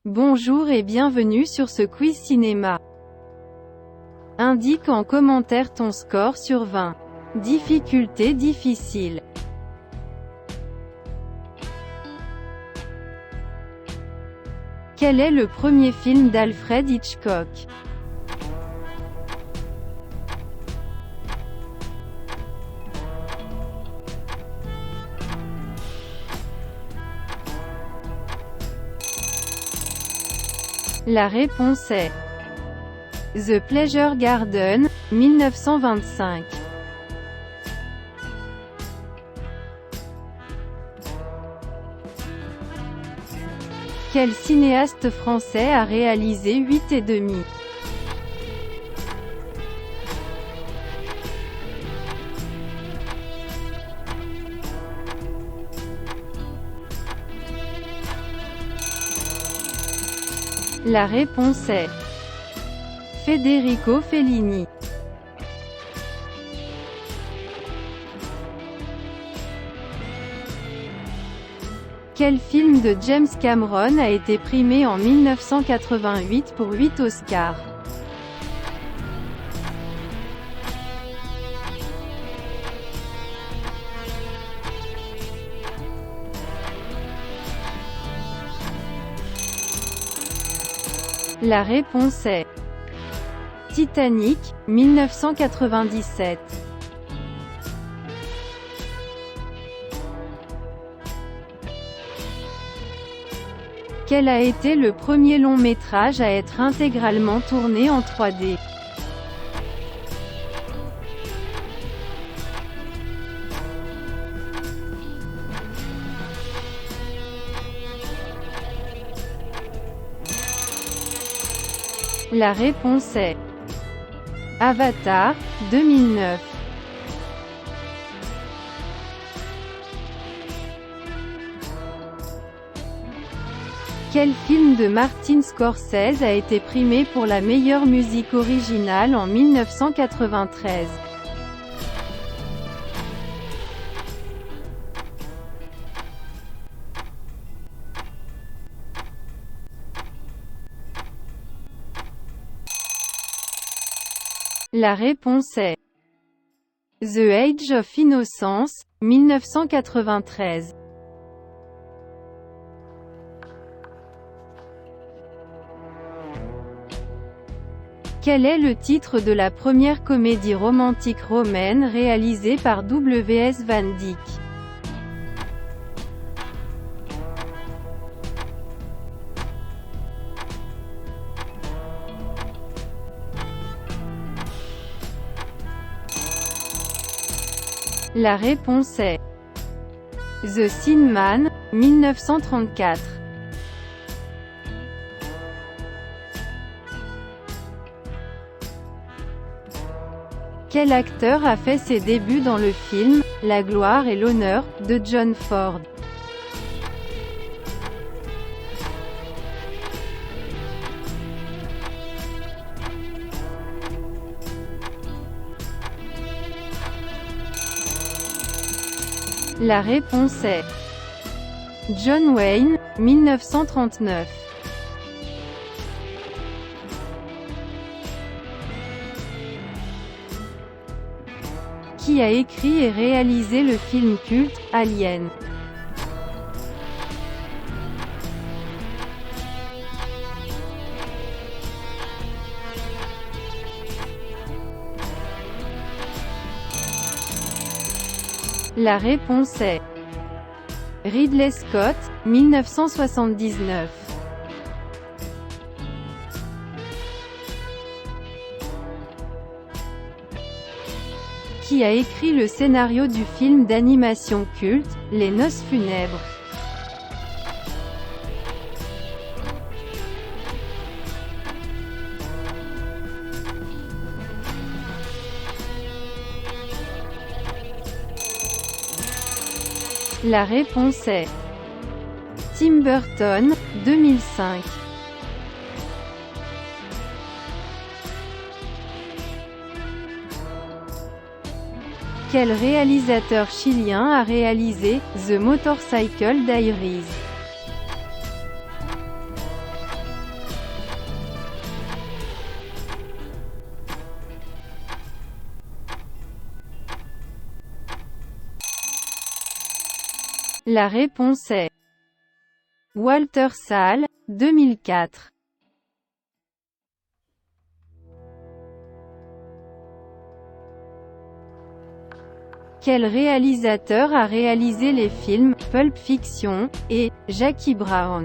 Bonjour et bienvenue sur ce quiz cinéma. Indique en commentaire ton score sur 20. Difficulté difficile. Quel est le premier film d'Alfred Hitchcock? La réponse est The Pleasure Garden, 1925. Quel cinéaste français a réalisé 8 et demi? La réponse est Federico Fellini. Quel film de James Cameron a été primé en 1988 pour 8 Oscars? La réponse est Titanic, 1997. Quel a été le premier long métrage à être intégralement tourné en 3D? La réponse est Avatar, 2009. Quel film de Martin Scorsese a été primé pour la meilleure musique originale en 1993? La réponse est The Age of Innocence, 1993. Quel est le titre de la première comédie romantique romaine réalisée par W.S. Van Dyck? La réponse est The Thin Man, 1934. Quel acteur a fait ses débuts dans le film « La gloire et l'honneur » de John Ford? La réponse est John Wayne, 1939. Qui a écrit et réalisé le film culte « Alien ». La réponse est Ridley Scott, 1979. Qui a écrit le scénario du film d'animation culte, Les Noces funèbres? La réponse est Tim Burton, 2005. Quel réalisateur chilien a réalisé The Motorcycle Diaries? La réponse est Walter Salles, 2004. Quel réalisateur a réalisé les films Pulp Fiction et Jackie Brown?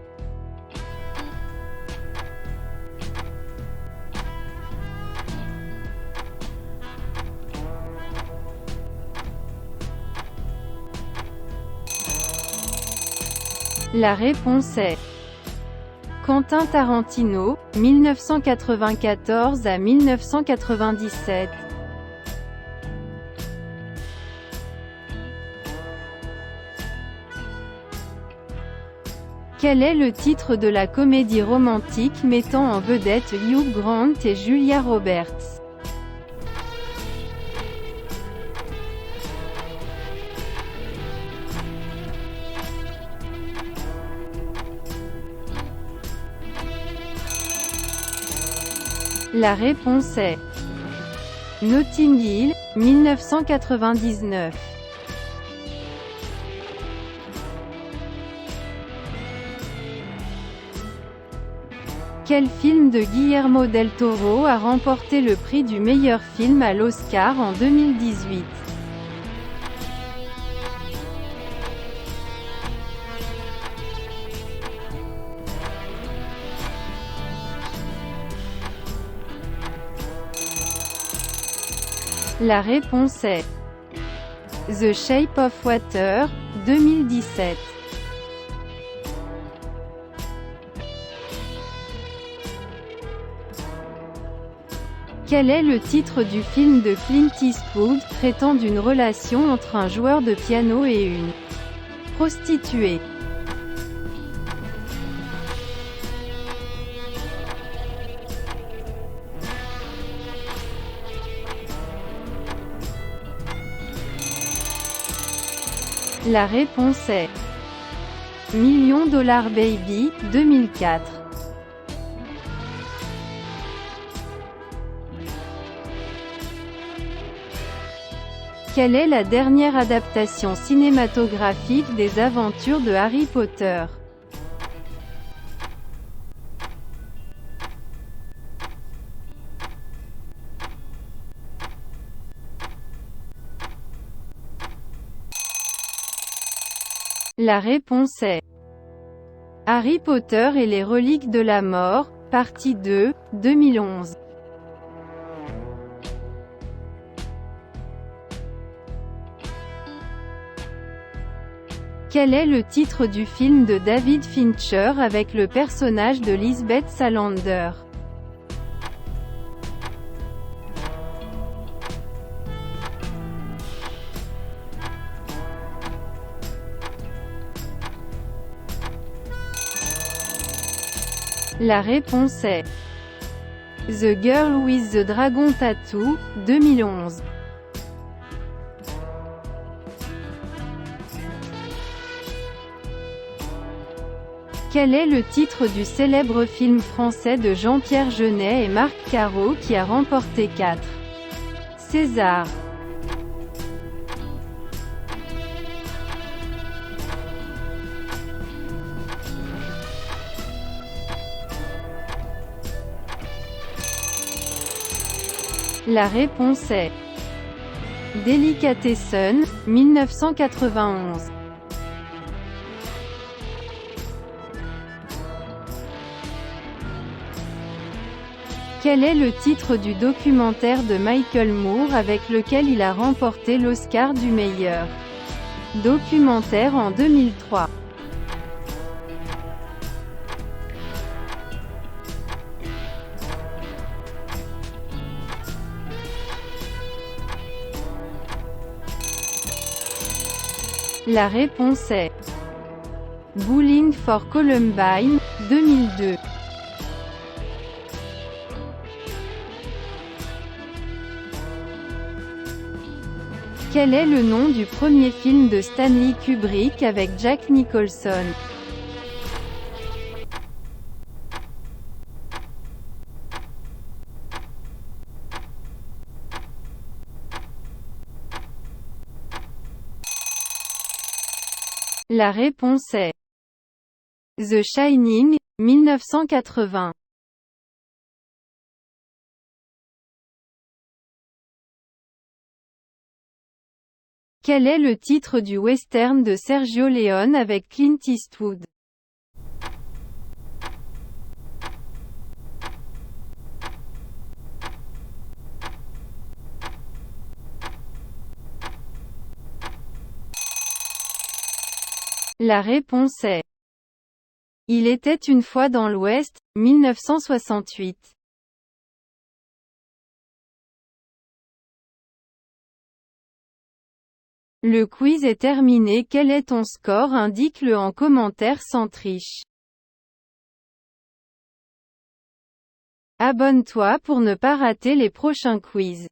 La réponse est Quentin Tarantino, 1994 à 1997. Quel est le titre de la comédie romantique mettant en vedette Hugh Grant et Julia Roberts? La réponse est Notting Hill, 1999. Quel film de Guillermo del Toro a remporté le prix du meilleur film à l'Oscar en 2018? La réponse est The Shape of Water, 2017. Quel est le titre du film de Clint Eastwood traitant d'une relation entre un joueur de piano et une prostituée? La réponse est Million Dollar Baby, 2004. Quelle est la dernière adaptation cinématographique des aventures de Harry Potter? La réponse est Harry Potter et les reliques de la mort, partie 2, 2011. Quel est le titre du film de David Fincher avec le personnage de Lisbeth Salander? La réponse est The Girl with the Dragon Tattoo, 2011. Quel est le titre du célèbre film français de Jean-Pierre Jeunet et Marc Caro qui a remporté 4 César? La réponse est Delicatessen, 1991. Quel est le titre du documentaire de Michael Moore avec lequel il a remporté l'Oscar du meilleur documentaire en 2003? La réponse est Bowling for Columbine, 2002. Quel est le nom du premier film de Stanley Kubrick avec Jack Nicholson? La réponse est The Shining, 1980. Quel est le titre du western de Sergio Leone avec Clint Eastwood? La réponse est Il était une fois dans l'Ouest, 1968. Le quiz est terminé. Quel est ton score? Indique-le en commentaire sans triche. Abonne-toi pour ne pas rater les prochains quiz.